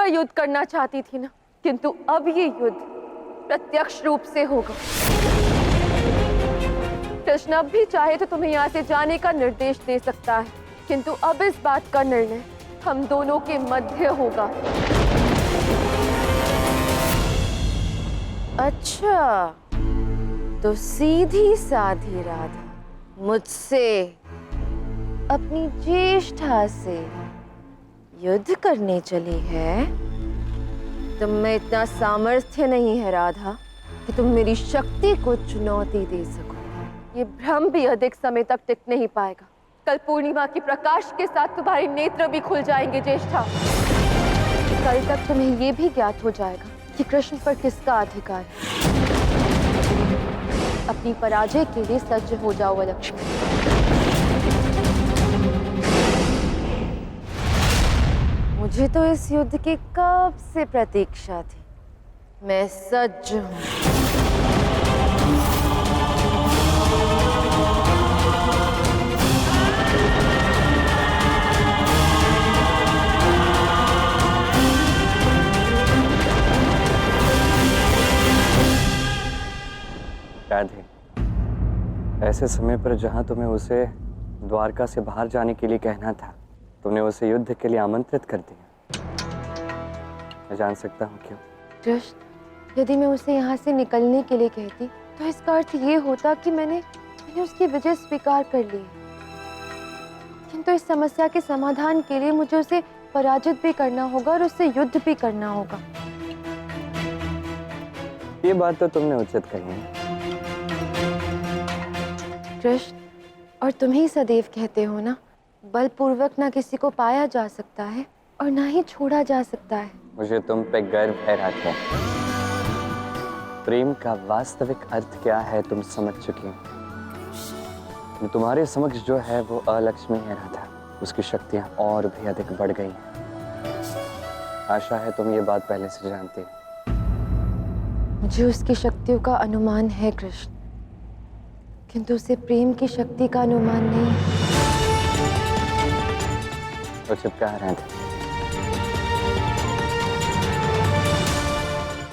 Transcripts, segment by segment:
युद्ध करना चाहती थी ना, किंतु अब ये युद्ध प्रत्यक्ष रूप से होगा। कृष्ण अब भी चाहे तो तुम्हें यहाँ से जाने का निर्देश दे सकता है, किंतु अब इस बात का निर्णय हम दोनों के मध्य होगा। अच्छा, तो सीधी साधी राधा मुझसे अपनी ज्येष्ठा से युद्ध करने चली है? तुम में इतना सामर्थ्य नहीं है राधा कि तुम मेरी शक्ति को चुनौती दे सको। ये भ्रम भी अधिक समय तक टिक नहीं पाएगा। कल पूर्णिमा की प्रकाश के साथ तुम्हारे नेत्र भी खुल जाएंगे ज्येष्ठा। कल तक तुम्हें ये भी ज्ञात हो जाएगा कि कृष्ण पर किसका अधिकार है। अपनी पराजय के लिए सज्ज हो जाओ लक्ष्मी। मुझे तो इस युद्ध की कब से प्रतीक्षा थी। मैं सज्ज हूं। राधे, ऐसे समय पर जहां तुम्हें उसे द्वारका से बाहर जाने के लिए कहना था, तुमने उसे युद्ध के लिए आमंत्रित कर दिया। मैं जान सकता हूँ क्यों? कृष्ण, यदि मैं उसे यहाँ से निकलने के लिए कहती तो इसका अर्थ ये होता कि मैंने उसकी विजय स्वीकार कर ली। किंतु इस समस्या के समाधान के लिए मुझे उसे पराजित भी करना होगा और उससे युद्ध भी करना होगा। ये बात तो तुमने उचित कही है कृष्ण, और तुम ही सदैव कहते हो ना, बलपूर्वक ना किसी को पाया जा सकता है और ना ही छोड़ा जा सकता है। मुझे तुम पे गर्व है राधा। प्रेम का वास्तविक अर्थ क्या है तुम समझ चुकी हो। तुम्हारे समक्ष जो है वो अलक्ष्मी है राधा। उसकी शक्तियां और भी अधिक बढ़ गई हैं। आशा है तुम ये बात पहले से जानती हो। मुझे उसकी शक्तियों का अनुमान है कृष्ण, किंतु उसे प्रेम की शक्ति का अनुमान नहीं। उचित कहा राधा।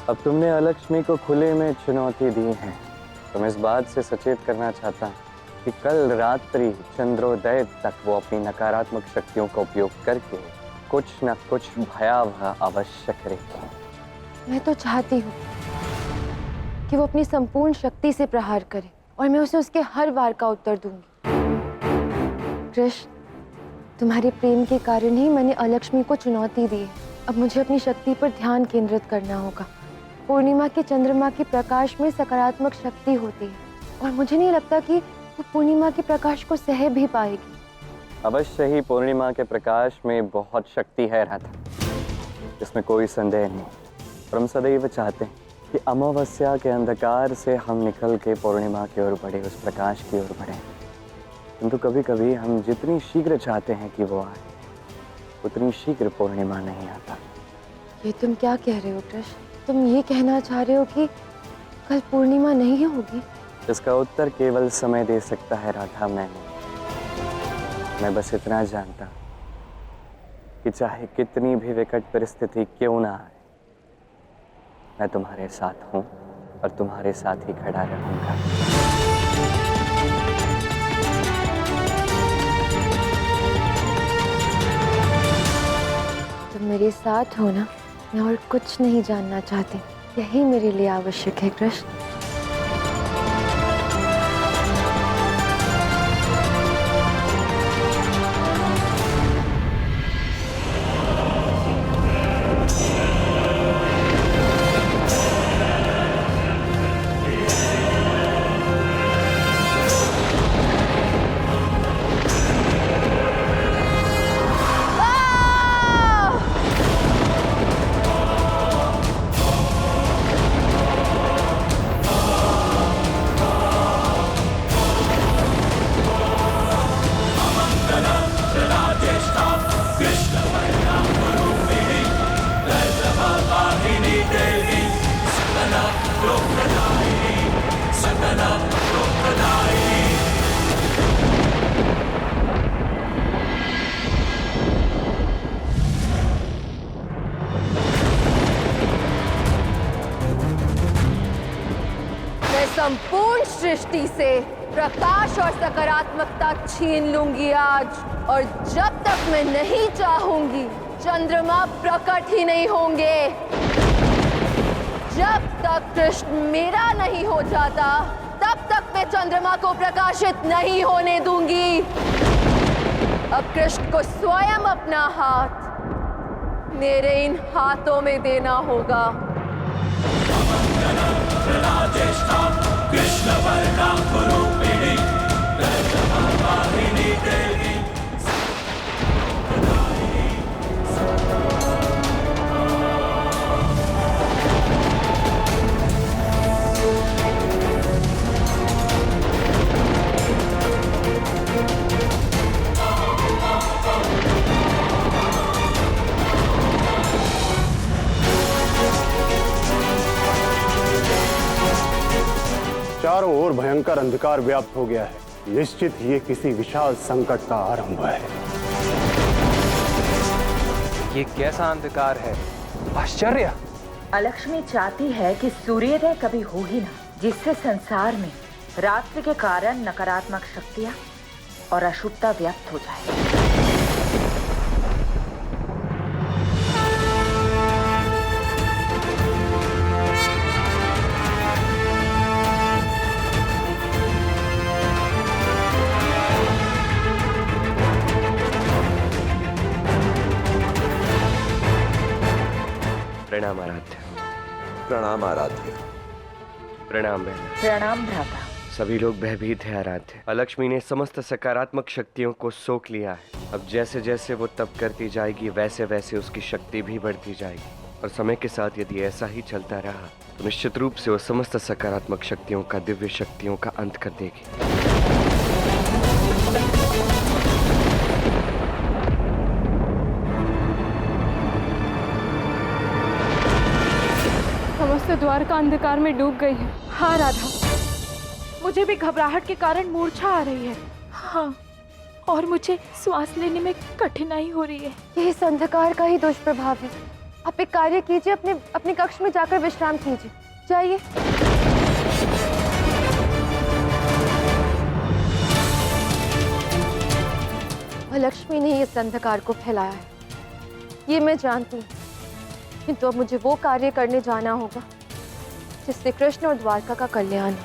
अब तुमने अलक्ष्मी को खुले में चुनौती दी है। तो मैं इस बात से सचेत करना चाहता हूँ कि कल रात्रि चंद्रोदय तक वो अपनी नकारात्मक शक्तियों का उपयोग करके कुछ न कुछ भयावह अवश्य करेगी। मैं तो चाहती हूँ कि वो अपनी संपूर्ण शक्ति से प्रहार करे और मैं उसे उसके हर वार का उत्तर दूंगी। कृष्ण, तुम्हारे प्रेम के कारण ही मैंने अलक्ष्मी को चुनौती दी है। अब मुझे अपनी शक्ति पर ध्यान केंद्रित करना होगा। पूर्णिमा के चंद्रमा के प्रकाश में सकारात्मक शक्ति होती है और मुझे नहीं लगता कि वो पूर्णिमा के प्रकाश को सह भी पाएगी। अवश्य ही पूर्णिमा के प्रकाश में बहुत शक्ति है राधा, इसमें कोई संदेह नहीं। और हम सदैव चाहते हैं कि अमावस्या के अंधकार से हम निकल के पूर्णिमा की ओर बढ़े, उस प्रकाश की ओर बढ़े। किंतु कभी कभी हम जितनी शीघ्र चाहते हैं कि वो आए, उतनी शीघ्र पूर्णिमा नहीं आता। ये तुम क्या कह रहे हो कृष्ण? तुम ये कहना चाह रहे हो कि कल पूर्णिमा नहीं होगी? इसका उत्तर केवल समय दे सकता है राधा, मैं नहीं। मैं बस इतना जानता कि चाहे कितनी भी विकट परिस्थिति क्यों ना आए, मैं तुम्हारे साथ हूं और तुम्हारे साथ ही खड़ा रहूंगा। तुम मेरे साथ हो ना, मैं और कुछ नहीं जानना चाहती। यही मेरे लिए आवश्यक है कृष्ण। संपूर्ण सृष्टि से प्रकाश और सकारात्मकता छीन लूंगी आज। और जब तक मैं नहीं चाहूंगी, चंद्रमा प्रकट ही नहीं होंगे। जब तक कृष्ण मेरा नहीं हो जाता, तब तक मैं चंद्रमा को प्रकाशित नहीं होने दूंगी। अब कृष्ण को स्वयं अपना हाथ मेरे इन हाथों में देना होगा। चारों ओर भयंकर अंधकार व्याप्त हो गया है। निश्चित ये किसी विशाल संकट का आरंभ है। ये कैसा अंधकार है? आश्चर्य! अलक्ष्मी चाहती है कि सूर्योदय कभी हो ही ना, जिससे संसार में रात्रि के कारण नकारात्मक शक्तियां और अशुभता व्याप्त हो जाए। प्रणाम आराध्य। प्रणाम आराध्य। प्रणाम बहन। प्रणाम भ्राता। सभी लोग भयभीत है आराध्य। अलक्ष्मी ने समस्त सकारात्मक शक्तियों को सोख लिया है। अब जैसे जैसे वो तप करती जाएगी, वैसे वैसे उसकी शक्ति भी बढ़ती जाएगी। और समय के साथ यदि ऐसा ही चलता रहा तो निश्चित रूप से वो समस्त सकारात्मक शक्तियों का, दिव्य शक्तियों का अंत कर देगी। समस्त द्वारका अंधकार में डूब गई है। हाँ राधा, मुझे भी घबराहट के कारण मूर्छा आ रही है। हाँ, और मुझे श्वास लेने में कठिनाई हो रही है। यही इस अंधकार का ही दुष्प्रभाव है। आप एक कार्य कीजिए, अपने कक्ष में जाकर विश्राम कीजिए। जाइए। लक्ष्मी ने इस अंधकार को फैलाया है, ये मैं जानती हूँ। किंतु अब मुझे वो कार्य करने जाना होगा जिससे कृष्ण और द्वारका का कल्याण हो।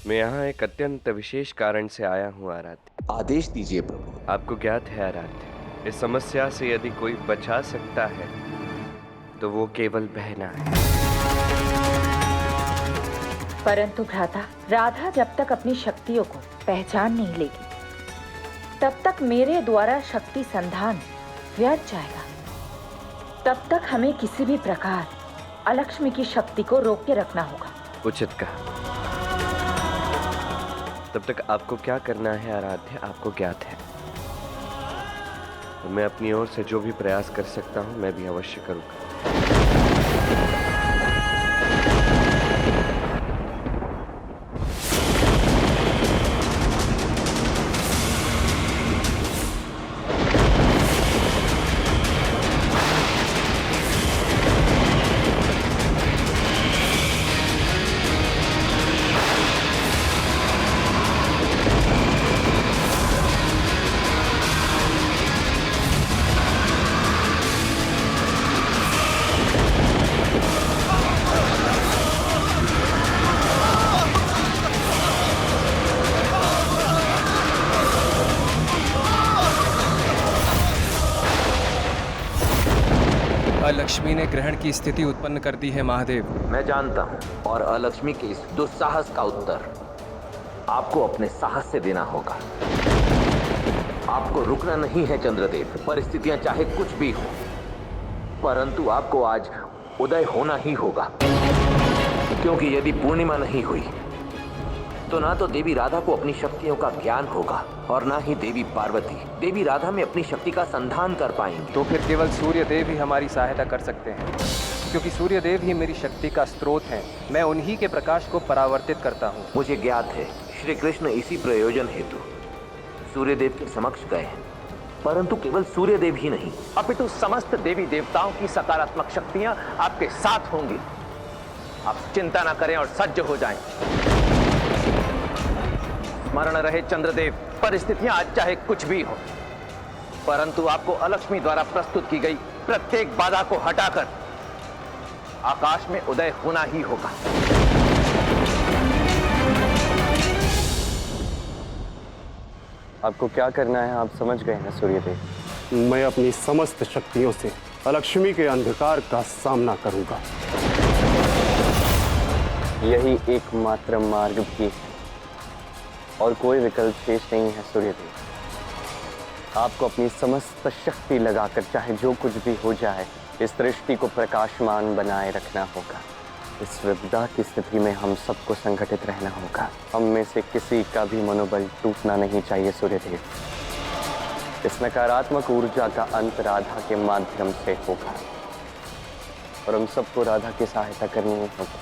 मैं यहाँ एक अत्यंत विशेष कारण से आया हूँ आराध्य। आदेश दीजिए प्रभु। आपको ज्ञात है आराध्य, इस समस्या से यदि कोई बचा सकता है तो वो केवल बहना है। परंतु भ्राता, राधा जब तक अपनी शक्तियों को पहचान नहीं लेगी, तब तक मेरे द्वारा शक्ति संधान व्यर्थ जाएगा। तब तक हमें किसी भी प्रकार अलक्ष्मी की शक्ति को रोक के रखना होगा। उचित कहा। तब तक आपको क्या करना है आराध्य, आपको ज्ञात है। मैं अपनी ओर से जो भी प्रयास कर सकता हूँ मैं भी अवश्य करूँगा। लक्ष्मी ने ग्रहण की स्थिति उत्पन्न कर दी है महादेव। मैं जानता हूँ, और अलक्ष्मी के इस दुस्साहस का उत्तर आपको अपने साहस से देना होगा। आपको रुकना नहीं है चंद्रदेव, परिस्थितियां चाहे कुछ भी हो, परंतु आपको आज उदय होना ही होगा। क्योंकि यदि पूर्णिमा नहीं हुई तो ना तो देवी राधा को अपनी शक्तियों का ज्ञान होगा और ना ही देवी पार्वती देवी राधा में अपनी शक्ति का संधान कर पाएंगे। तो फिर केवल सूर्य देव ही हमारी सहायता कर सकते हैं, क्योंकि सूर्य देव ही मेरी शक्ति का स्रोत हैं। मैं उन्हीं के प्रकाश को परावर्तित करता हूँ। मुझे ज्ञात है श्री कृष्ण इसी प्रयोजन हेतु सूर्य देव के समक्ष गए हैं, परंतु केवल सूर्य देव ही नहीं अपितु समस्त देवी देवताओं की सकारात्मक शक्तियां आपके साथ होंगी। आप चिंता ना करें और सज्ज हो जाएं। स्मरण रहे चंद्रदेव, परिस्थितियां आज चाहे कुछ भी हो, परंतु आपको अलक्ष्मी द्वारा प्रस्तुत की गई प्रत्येक बाधा को हटाकर आकाश में उदय होना ही होगा। आपको क्या करना है आप समझ गए ना सूर्यदेव। मैं अपनी समस्त शक्तियों से अलक्ष्मी के अंधकार का सामना करूंगा। यही एकमात्र मार्ग भी है और कोई विकल्प शेष नहीं है सूर्यदेव। आपको अपनी समस्त शक्ति लगाकर चाहे जो कुछ भी हो जाए इस दृष्टि को प्रकाशमान बनाए रखना होगा। इस विपदा की स्थिति में हम सबको संगठित रहना होगा। हम में से किसी का भी मनोबल टूटना नहीं चाहिए सूर्यदेव। इस नकारात्मक ऊर्जा का अंत राधा के माध्यम से होगा और हम सबको राधा की सहायता करनी ही होगी।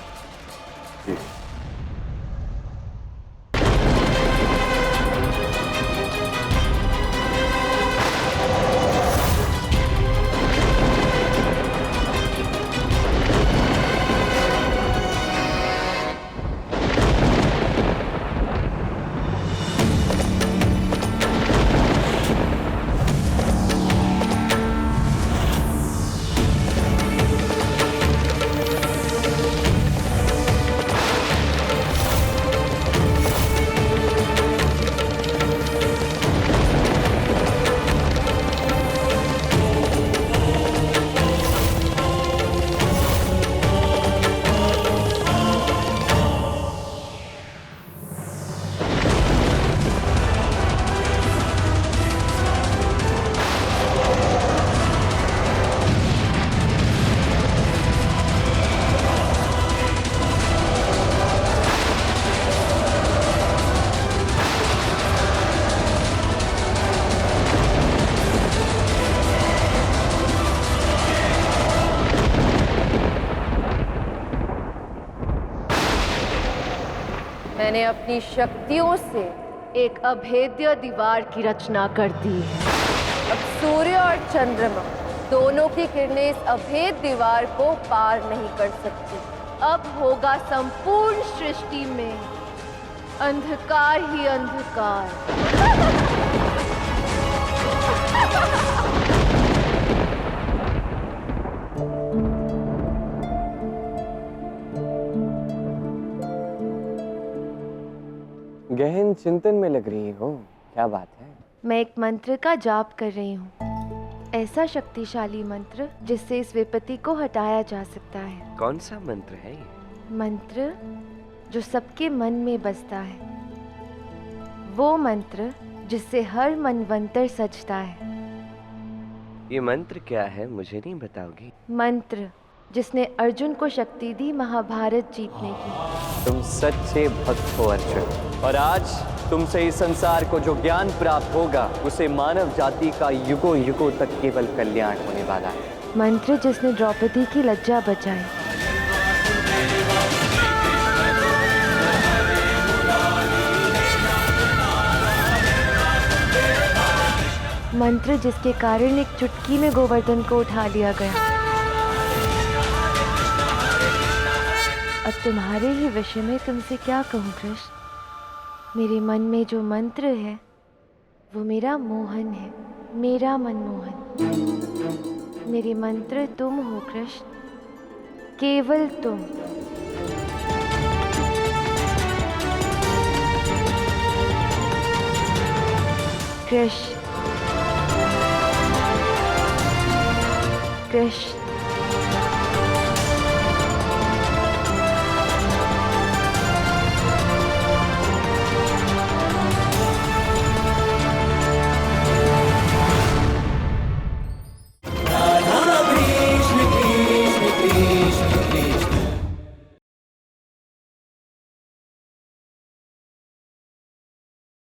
मैंने अपनी शक्तियों से एक अभेद्य दीवार की रचना कर दी है। अब सूर्य और चंद्रमा दोनों की किरणें इस अभेद दीवार को पार नहीं कर सकती। अब होगा संपूर्ण सृष्टि में अंधकार ही अंधकार। गहन चिंतन में लग रही हो, क्या बात है? मैं एक मंत्र का जाप कर रही हूँ, ऐसा शक्तिशाली मंत्र जिससे इस विपत्ति को हटाया जा सकता है। कौन सा मंत्र है ये? मंत्र जो सबके मन में बसता है, वो मंत्र जिससे हर मनवंतर सजता है। ये मंत्र क्या है, मुझे नहीं बताओगी? मंत्र जिसने अर्जुन को शक्ति दी महाभारत जीतने की। तुम सच्चे भक्त हो अर्जुन, और आज तुमसे इस संसार को जो ज्ञान प्राप्त होगा उसे मानव जाति का युगों युगों तक केवल कल्याण होने वाला है। मंत्र जिसने द्रौपदी की लज्जा बचाई। मंत्र जिसके कारण एक चुटकी में गोवर्धन को उठा लिया गया। अब तुम्हारे ही विषय में तुमसे क्या कहूँ कृष्ण। मेरे मन में जो मंत्र है वो मेरा मोहन है, मेरा मनमोहन। मेरे मंत्र तुम हो कृष्ण, केवल तुम। कृष्ण कृष्ण